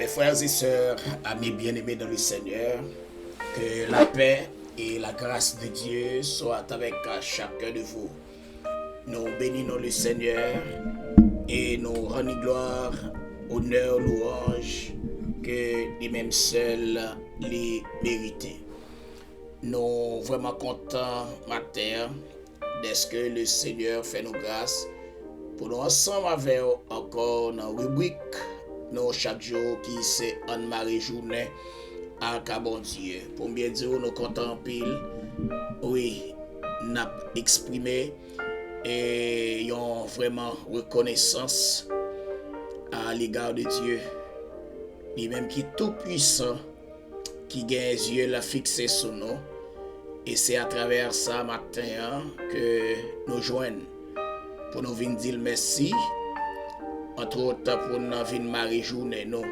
Mes frères et sœurs, amis bien-aimés dans le Seigneur, que la paix et la grâce de Dieu soient avec chacun de vous. Nous bénissons le Seigneur et nous rendons gloire, honneur, louange que lui-même seul les méritait. Nous vraiment contents matin d'être que le Seigneur fait nos grâces pour nous ensemble avec encore dans la rubrique nous chaque jour qui c'est Anne-Marie Journée à bon Dieu. Pour bien dire, nous comptons en pile. Oui, nous avons exprimé et ont vraiment reconnaissance à l'égard de Dieu. Lui-même qui est tout puissant, qui gagne les yeux la fixés sur nous. Et c'est à travers ça matin que nous joignons pour nous venir dire merci. Entre autres pour nous venir Marie journée nous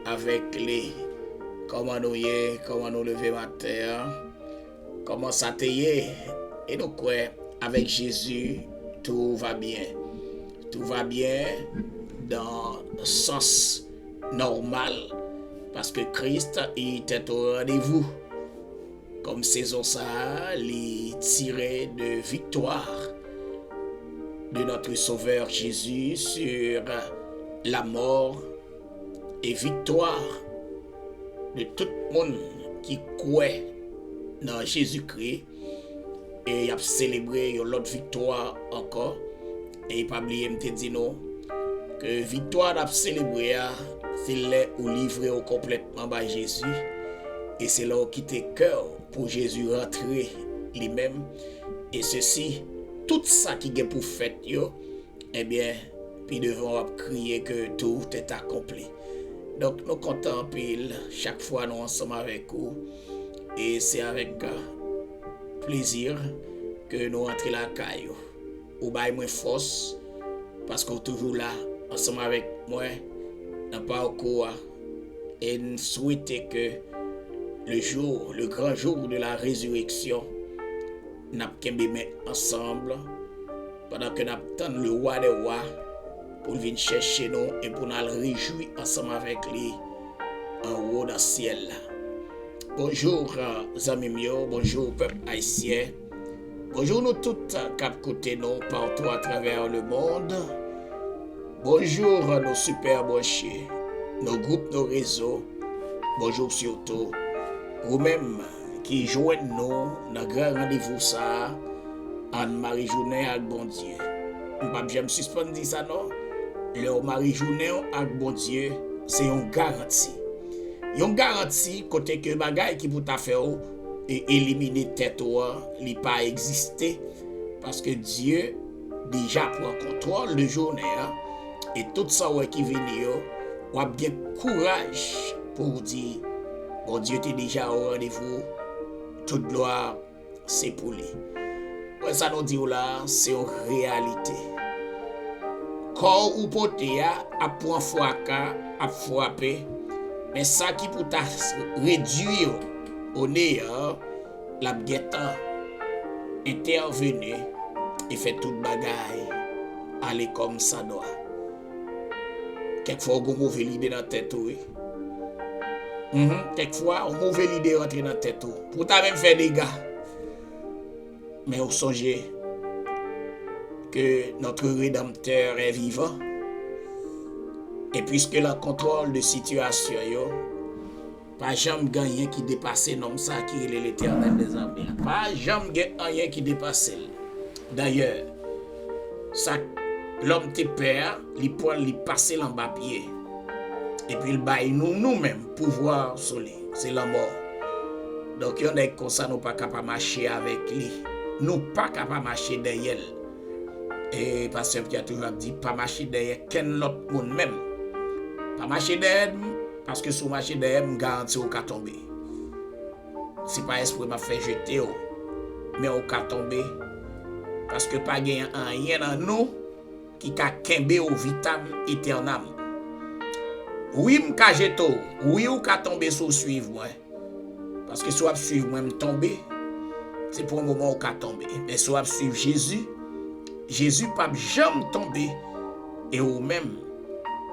avec les comment nous y comment nous lever matin, comment ça te y et nous quoi avec Jésus tout va bien. Tout va bien dans le sens normal parce que Christ était au rendez-vous. Comme saison ça, les tiré de victoire de notre Sauveur Jésus sur la mort et victoire de tout le monde qui croit dans Jésus-Christ et il a célébré l'autre victoire encore et il pas oublié me dire non que victoire a célébré c'est là où livré complètement par Jésus et c'est là où quitter cœur pour Jésus rentrer lui-même et ceci tout ça qui est pour fait eh bien puis devant crier que tout est accompli. Donc nous comptons pile chaque fois nous ensemble avec vous et c'est avec plaisir que nous rentrons la caille ou bail moins force parce que toujours là ensemble avec moi dans parcours et nous souhaiter que le grand jour de la résurrection nous avons ensemble pendant que nous attendons le roi des rois pour venir chercher nous et pour nous réjouir ensemble avec lui en haut dans le ciel. Bonjour amis mieux, bonjour peuple haïtien, bonjour nous toutes qui côté nous partout à travers le monde. Bonjour nos super branchés, nos groupes, nos réseaux. Bonjour surtout vous-même qui joignent nous dans grand rendez-vous ça Anne-Marie Journée avec bon Dieu. Je me suspendre ça non. Le Marie Journée avec bon Dieu, c'est une garantie. Une garantie côté que bagay qui pour ta faire et éliminer tête li pas exister parce que Dieu déjà prend contrôle de journée et tout ça qui vient ou a bien courage pour dire bon Dieu t'es déjà au rendez-vous. Toute gloire, c'est pour lui. Ça nous dit là, c'est une réalité. Corps ou poté a point fracas, a frappé, mais ça qui pour ta réduire au néant, la guetta intervenu et fait toute bagaille aller comme ça doit. Quelquefois, on a une mauvaise idée dans la tête, oui. Quelquefois, on a une mauvaise idée rentrer dans la tête, pour ta même faire des dégâts. Mais on songe que notre Rédempteur est vivant. Et puisque le contrôle de situation, pas jamais gagné qui dépasse l'homme ça qui est l'Éternel des armées. Pas jamais rien qui dépasse. D'ailleurs, ça l'homme te perd, il peut lui passer en bas pied. Et puis il baille nous-mêmes pouvoir sur lui. C'est la mort. Donc il y en a comme ça nous pas capable marcher avec lui. Nous pas capable marcher derrière. Et pasteur Pierre toujours dit pas marcher derrière quel autre monde même. Pas marcher derrière parce que si vous marchez derrière, me garantit au cas tomber. C'est pas esprit m'a fait jeter mais au cas tomber parce que pas gain rien dans nous qui ka kembe au vitam éternel. Oui m'ka jeto, oui ou ka tomber sous suivre moi. Parce que soit suivre moi me tomber, c'est pour un moment où ka tomber. Mais soit suivre Jésus, Jésus pas jamais tomber et ou même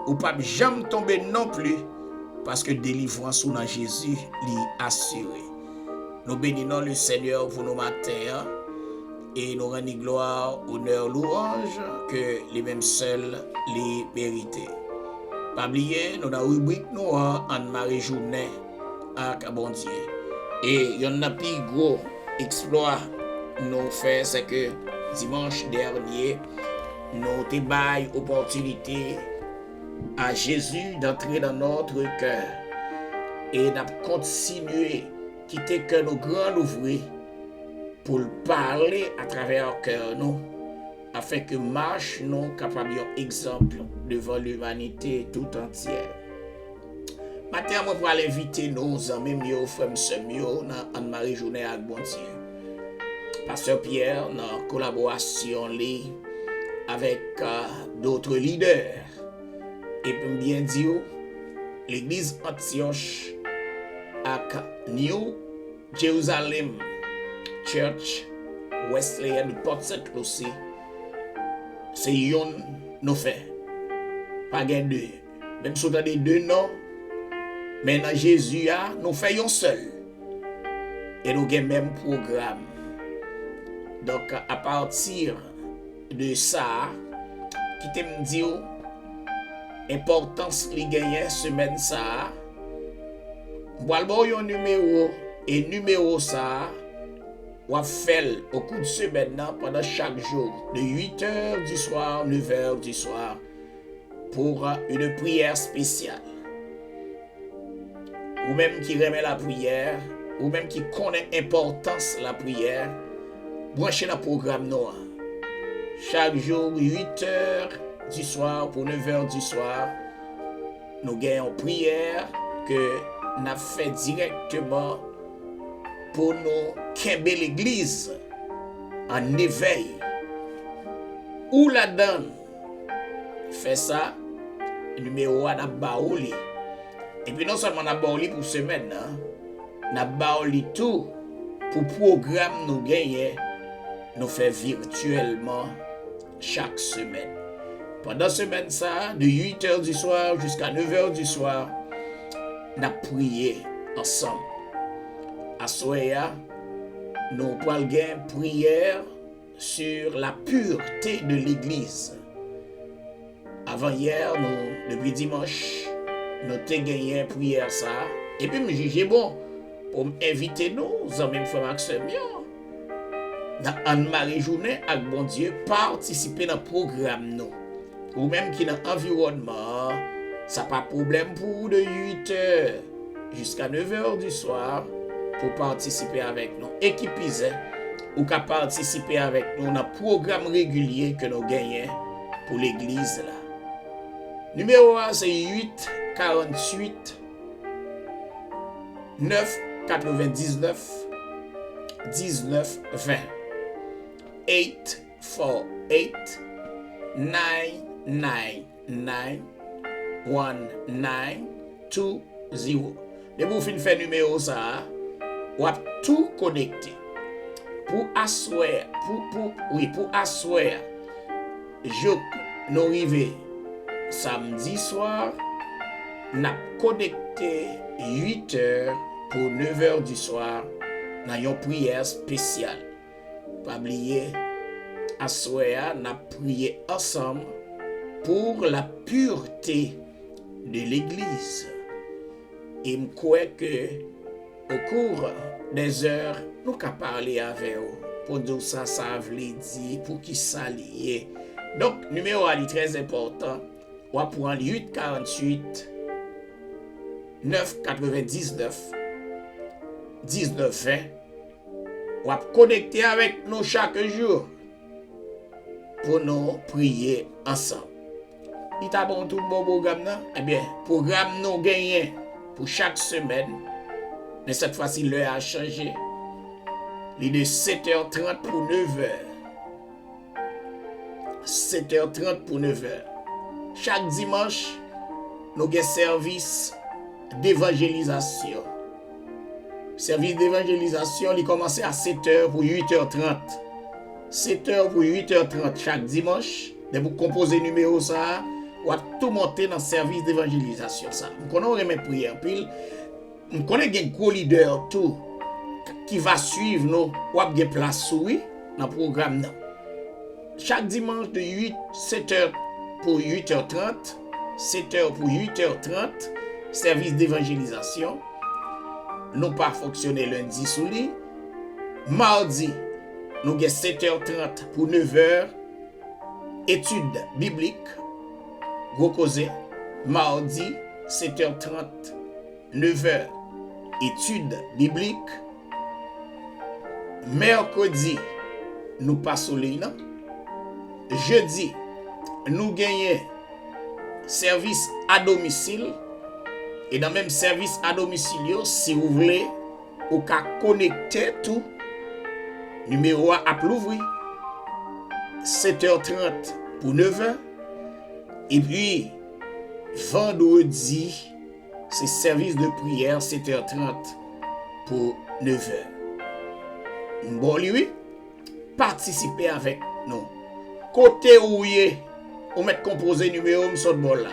ou pas jamais tomber non plus, parce que délivrance ou dans Jésus est assuré. Nous bénissons le Seigneur pour nos matins et nous rendons gloire, honneur, louange que les mêmes seuls les méritent. Pas oublier, nous avons rubrique nous Anne-Marie Journée avec bon Dieu. Et il y en a plus gros exploit nous fait, c'est que dimanche dernier, nous avons opportunité à Jésus d'entrer dans notre cœur et de continuer quitter que nos grands ouvriers pour parler à travers le cœur nous afin que marche nous capable exemple devant l'humanité tout entière. Maintenant, moi pour aller inviter nos amis mieux, frères mieux dans Anne-Marie Journée avec bon Dieu. Pasteur Pierre dans collaboration avec d'autres leaders. Et pour bien dire, l'église Antioche avec New Jerusalem Church Wesleyan Port St. Lucie, c'est yon nous fait. Pas gain deux. Même si on a des deux noms, mais dans Jésus, nous faisons seul. Et nous avons le même programme. Donc, à partir de ça, qui te me dit, l'importance qui gagne semaine ça, moi le un numéro, et numéro ça, on va faire au cours de semaine pendant chaque jour, de 8h du soir, 9h du soir, pour une prière spéciale. Ou même qui remet la prière, ou même qui connaît l'importance de la prière, branchez le programme noir. Chaque jour, 8h du soir pour 9h du soir, nous gagnons prière que nous avons fait directement pour nous quimber l'église en éveil. Ou la donne fait ça, numéro 1 n'a baouli. Et puis non seulement n'a baouli pour semaine, n'a baouli tout pour programme nous gagner, nous fait virtuellement chaque semaine. Pendant la semaine ça, de 8h du soir jusqu'à 9h du soir, nous avons prié ensemble. À Soya, nous avons une prière sur la pureté de l'église. Avant hier, depuis dimanche, nous avons gagné une prière ça. Et puis, je jugeais bon pour m'inviter nous, amis frères Maxime, dans Anne-Marie Journée, avec bon Dieu, participer dans le programme nous. Ou même qui dans l'environnement, ça n'a pas de problème pour de 8h jusqu'à 9h du soir pour participer avec nous. Équipisez ou qu'à participer avec nous dans le programme régulier que nous gagnons pour l'église là. Numéro 1, c'est 8 48 9 99 19 20. 8 4 8 9 9 9 1 9 2 0. De vous faire numéro ça, ou à tout connecter pour asseoir, pour asseoir. Je nous arrivons samedi soir, n'a connecté 8h pour 9h du soir dans une prière spéciale. Pas oublier, asseoir, n'a prié ensemble pour la pureté de l'église. Et je crois que au cours des heures, nous avons parlé avec vous pour dire ça veut dire, pour qui ça lié. Donc, numéro 1 est très important. On va prendre 848 999 19 20. On va connecter avec nous chaque jour pour nous prier ensemble. Il t'a bon tout bon programme, non? Eh bien, programme nous gagnons pour chaque semaine. Mais cette fois-ci, l'heure a changé. Il est de 7h30 pour 9h. 7h30 pour 9h. Chaque dimanche, nous avons un service d'évangélisation. Service d'évangélisation, il commence à 7h pour 8h30. 7h pour 8h30 chaque dimanche. Vous composez le numéro ça, ou a tout monter dans le service d'évangélisation. Ça. On connaît mes prières pile. On connaît un gros leader tout qui va suivre nous ou a des place oui dans le programme. Chaque dimanche de 7h pour 8h30, 7h pour 8h30, service d'évangélisation. Nous pas fonctionner lundi sous lit. Mardi, nous avons 7h30 pour 9h, études bibliques. Gros causé. Mardi, 7h30, 9h, études bibliques. Mercredi, nous passons les non. Jeudi, nous gagnons service à domicile. Et dans le même service à domicile, si vous voulez, vous pouvez connecter tout. Numéro à l'ouvrir. 7h30 pour 9h. Et puis, vendredi, c'est service de prière 7h30 pour 9h. Bon, lui, participez avec nous. Côté où on met composé numéro sur le bol là.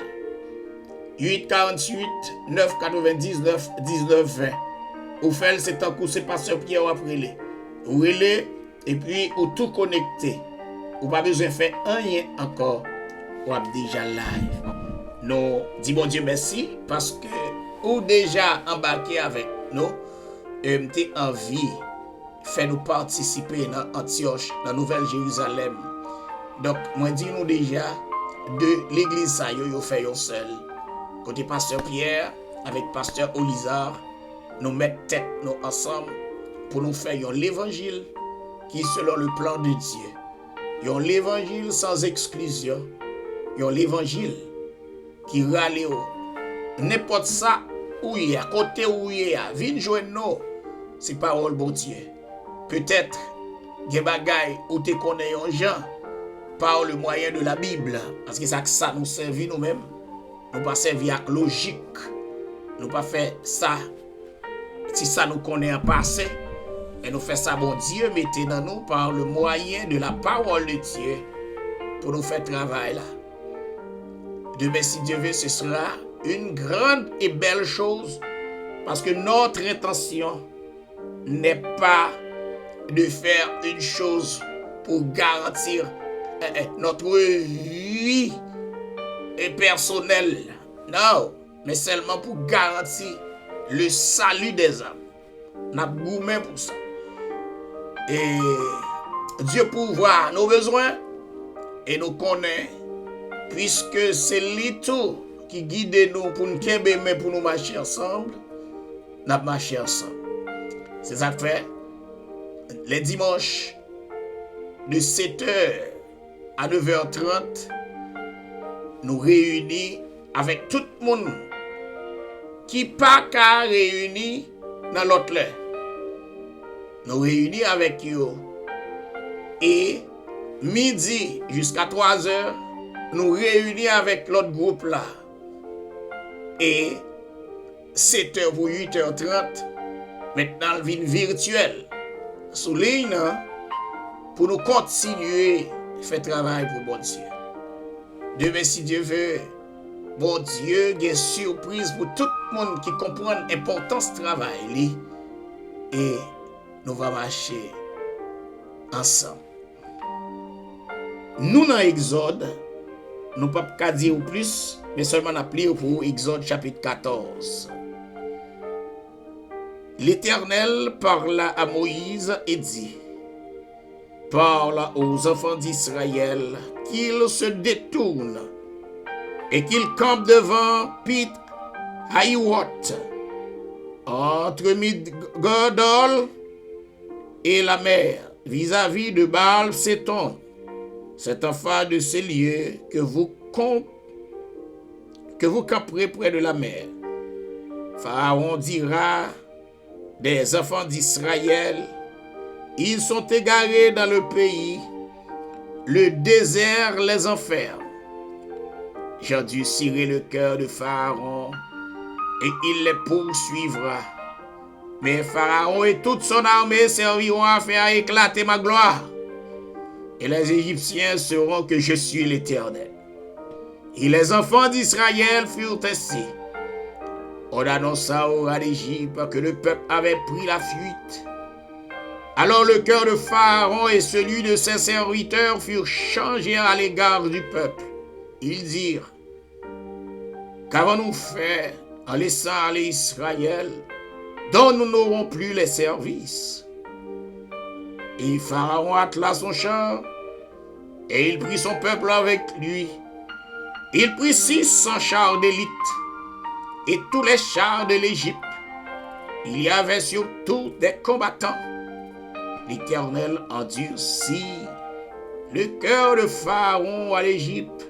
848 999 1920. Ou fait c'est un coup c'est pasteur Pierre après les. Ou relé et puis ou tout connecté. Ou pas besoin de faire rien encore. Ou déjà live. Nous dis bon Dieu merci parce que ou déjà embarqué avec nous. T'es envie faire nous participer dans Antioche, dans Nouvelle Jérusalem. Donc moi dis nous déjà de l'église ça yo fait yo seul. Côté pasteur Pierre avec pasteur Olizard, nous mettons tête nous ensemble pour nous faire l'évangile qui est selon le plan de Dieu. L'évangile sans exclusion. L'évangile qui râle n'importe ça où il y a, côté où il y a, viens joindre nous. C'est parole bon Dieu. Peut-être des bagailles où tu connais un gens par le moyen de la Bible. Parce que ça nous servit nous-mêmes. Nous pas servir avec logique. Nous pas faire ça. Si ça nous connaît en passé. Et nous faire ça, bon Dieu, mettez dans nous par le moyen de la parole de Dieu. Pour nous faire travail là. Demain, si Dieu veut, ce sera une grande et belle chose. Parce que notre intention n'est pas de faire une chose pour garantir notre vie personnelle. Non, mais seulement pour garantir le salut des âmes. Nous avons gourmand pour ça. Et Dieu pourvoit nos besoins et nous connaît, puisque c'est lui tout qui guide nous pour nous kembe, mais pour nous marcher ensemble. Nous avons marché ensemble. C'est ça que fait. Les dimanches de 7h à 9h30, nous réunis avec tout le monde qui pas qu'à réunir dans l'autre l'air. Nous réunis avec eux. Et midi jusqu'à 3h, nous réunis avec l'autre groupe là. Et 7h pour 8h30, maintenant, vie virtuelle. Sous ligne, pour nous continuer à faire travail pour bon Dieu. Demain, si Dieu veut, bon Dieu, il y a une surprise pour tout le monde qui comprend l'importance du travail. Et nous allons marcher ensemble. Nous, dans Exode, nous ne pouvons pas dire plus, mais seulement appeler pour Exode chapitre 14. L'Éternel parla à Moïse et dit: parle aux enfants d'Israël qu'ils se détournent et qu'ils campent devant Pit Hahiroth, entre Migdol et la mer, vis-à-vis de Baal-Séton. C'est en face de ces lieux que vous camperez près de la mer. Pharaon dira des enfants d'Israël: ils sont égarés dans le pays, le désert les enferme. J'ai dû cirer le cœur de Pharaon et il les poursuivra. Mais Pharaon et toute son armée serviront à faire éclater ma gloire. Et les Égyptiens sauront que je suis l'Éternel. Et les enfants d'Israël furent ainsi. On annonça au roi d'Égypte que le peuple avait pris la fuite. Alors le cœur de Pharaon et celui de ses serviteurs furent changés à l'égard du peuple. Ils dirent, qu'avons-nous fait en laissant aller Israël, dont nous n'aurons plus les services? Et Pharaon attela son char, et il prit son peuple avec lui. Il prit 600 chars d'élite, et tous les chars de l'Égypte. Il y avait surtout des combattants. L'Éternel endurcit le cœur de Pharaon à l'Égypte,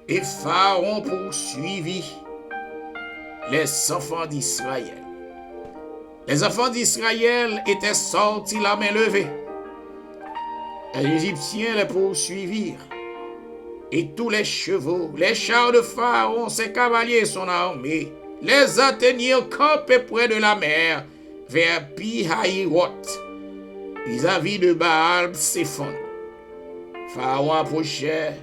et Pharaon poursuivit les enfants d'Israël. Les enfants d'Israël étaient sortis la main levée. Les Égyptiens les poursuivirent. Et tous les chevaux, les chars de Pharaon, ses cavaliers et son armée, les atteignirent campés près de la mer, vers Pi-Hahiroth, vis-à-vis de Baal-Séphon. Pharaon approchait.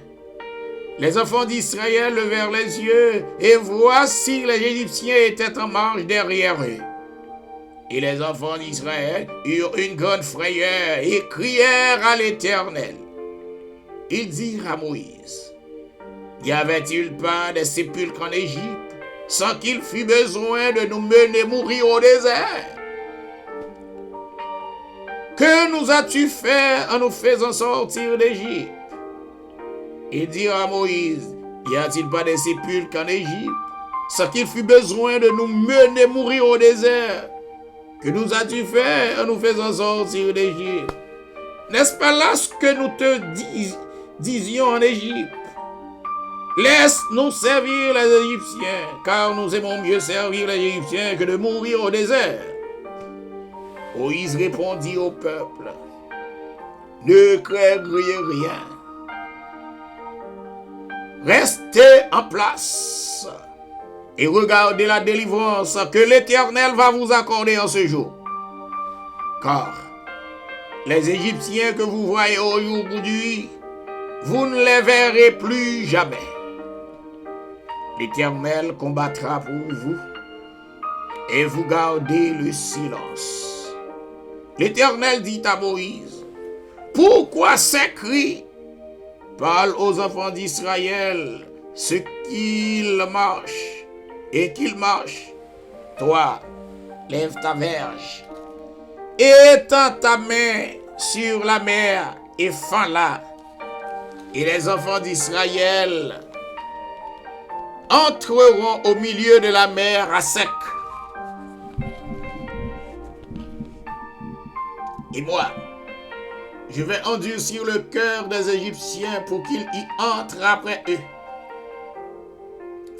Les enfants d'Israël levèrent les yeux, et voici les Égyptiens étaient en marche derrière eux. Et les enfants d'Israël eurent une grande frayeur et crièrent à l'Éternel. Ils dirent à Moïse, n'y avait-il pas des sépulcres en Égypte, sans qu'il fût besoin de nous mener mourir au désert? Que nous as-tu fait en nous faisant sortir d'Égypte? Ils dirent à Moïse, y a-t-il pas des sépulcres en Égypte, sans qu'il fût besoin de nous mener mourir au désert? Que nous as-tu fait en nous faisant sortir d'Égypte? N'est-ce pas là ce que nous te disions en Égypte? Laisse-nous servir les Égyptiens, car nous aimons mieux servir les Égyptiens que de mourir au désert. Moïse répondit au peuple, ne craignez rien. Restez en place et regardez la délivrance que l'Éternel va vous accorder en ce jour. Car les Égyptiens que vous voyez aujourd'hui, vous ne les verrez plus jamais. L'Éternel combattra pour vous et vous gardez le silence. L'Éternel dit à Moïse, pourquoi ces cris? Parle aux enfants d'Israël ce qu'ils marchent et qu'ils marchent. Toi, lève ta verge, étends ta main sur la mer et fends-la. Et les enfants d'Israël entreront au milieu de la mer à sec. Et moi, je vais endurcir le cœur des Égyptiens pour qu'ils y entrent après eux.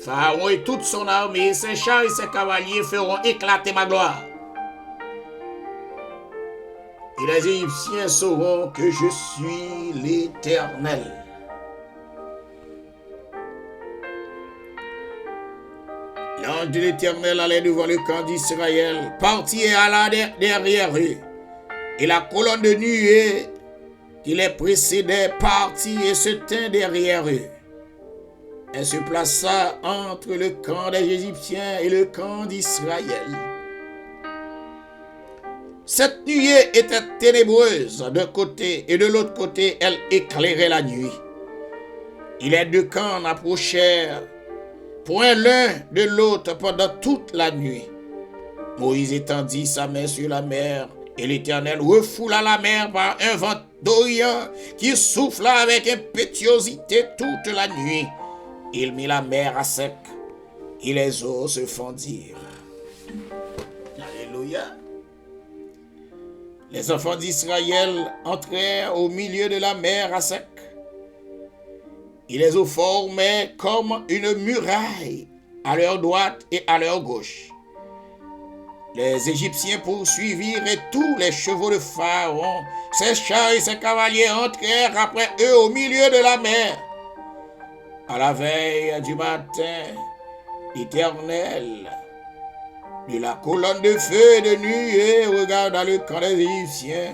Pharaon et toute son armée, ses chars et ses cavaliers feront éclater ma gloire. Et les Égyptiens sauront que je suis l'Éternel. L'ange de l'Éternel allait devant le camp d'Israël, partit et alla derrière eux. Et la colonne de nuée qui les précédait partit et se tint derrière eux. Elle se plaça entre le camp des Égyptiens et le camp d'Israël. Cette nuée était ténébreuse d'un côté et de l'autre côté, elle éclairait la nuit. Et les deux camps n'approchèrent point l'un de l'autre pendant toute la nuit. Moïse étendit sa main sur la mer, et l'Éternel refoula la mer par un vent d'Orient qui souffla avec impétuosité toute la nuit. Il mit la mer à sec, et les eaux se fondirent. Alléluia. Les enfants d'Israël entrèrent au milieu de la mer à sec. Et les eaux formaient comme une muraille à leur droite et à leur gauche. Les Égyptiens poursuivirent et tous les chevaux de Pharaon, ses chars et ses cavaliers entrèrent après eux au milieu de la mer. À la veille du matin, l'Éternel, de la colonne de feu et de nuée, regarda le camp des Égyptiens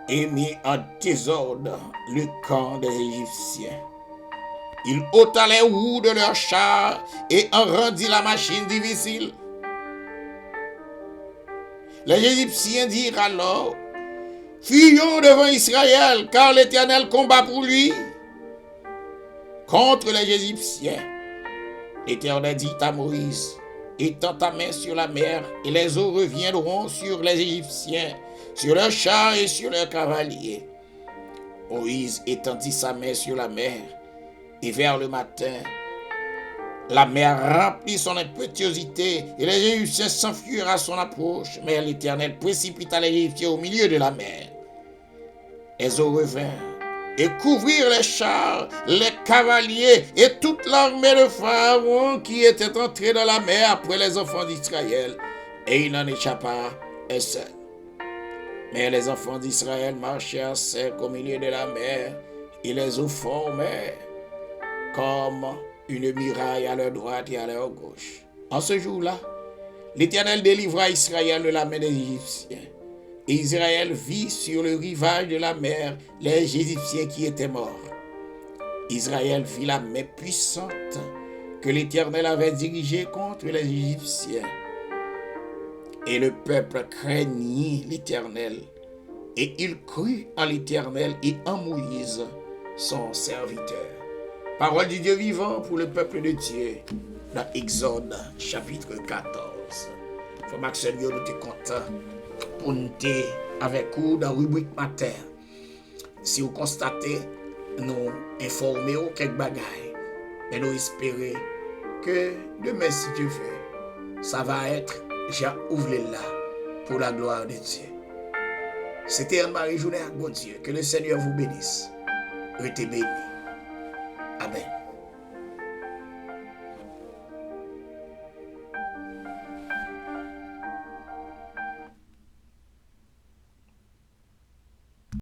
et mit en désordre le camp des Égyptiens. Il ôta les roues de leurs chars et en rendit la machine difficile. Les Égyptiens dirent alors, fuyons devant Israël, car l'Éternel combat pour lui contre les Égyptiens. L'Éternel dit à Moïse, étends ta main sur la mer, et les eaux reviendront sur les Égyptiens, sur leurs chars et sur leurs cavaliers. Moïse étendit sa main sur la mer, et vers le matin, la mer remplit son impétuosité, et les Égyptiens s'enfuirent à son approche, mais l'Éternel précipita les Égyptiens au milieu de la mer. Les eaux revinrent et couvrirent les chars, les cavaliers et toute l'armée de Pharaon qui était entrée dans la mer après les enfants d'Israël, et il n'en échappa un seul. Mais les enfants d'Israël marchèrent secs au milieu de la mer, et les eaux formaient comme une muraille à leur droite et à leur gauche. En ce jour-là, l'Éternel délivra Israël de la main des Égyptiens. Et Israël vit sur le rivage de la mer les Égyptiens qui étaient morts. Israël vit la main puissante que l'Éternel avait dirigée contre les Égyptiens. Et le peuple craignit l'Éternel. Et il crut en l'Éternel et en Moïse, son serviteur. Parole du Dieu vivant pour le peuple de Dieu, dans Exode chapitre 14. Frère Maxwell, nous sommes contents pour nous avec vous dans la rubrique matin. Si vous constatez, nous informer quelques bagailles, mais nous espérons que demain, si Dieu veut, ça va être déjà ouvert là pour la gloire de Dieu. C'était Anne-Marie Journée à bon Dieu. Que le Seigneur vous bénisse. Restez bénis. Amen.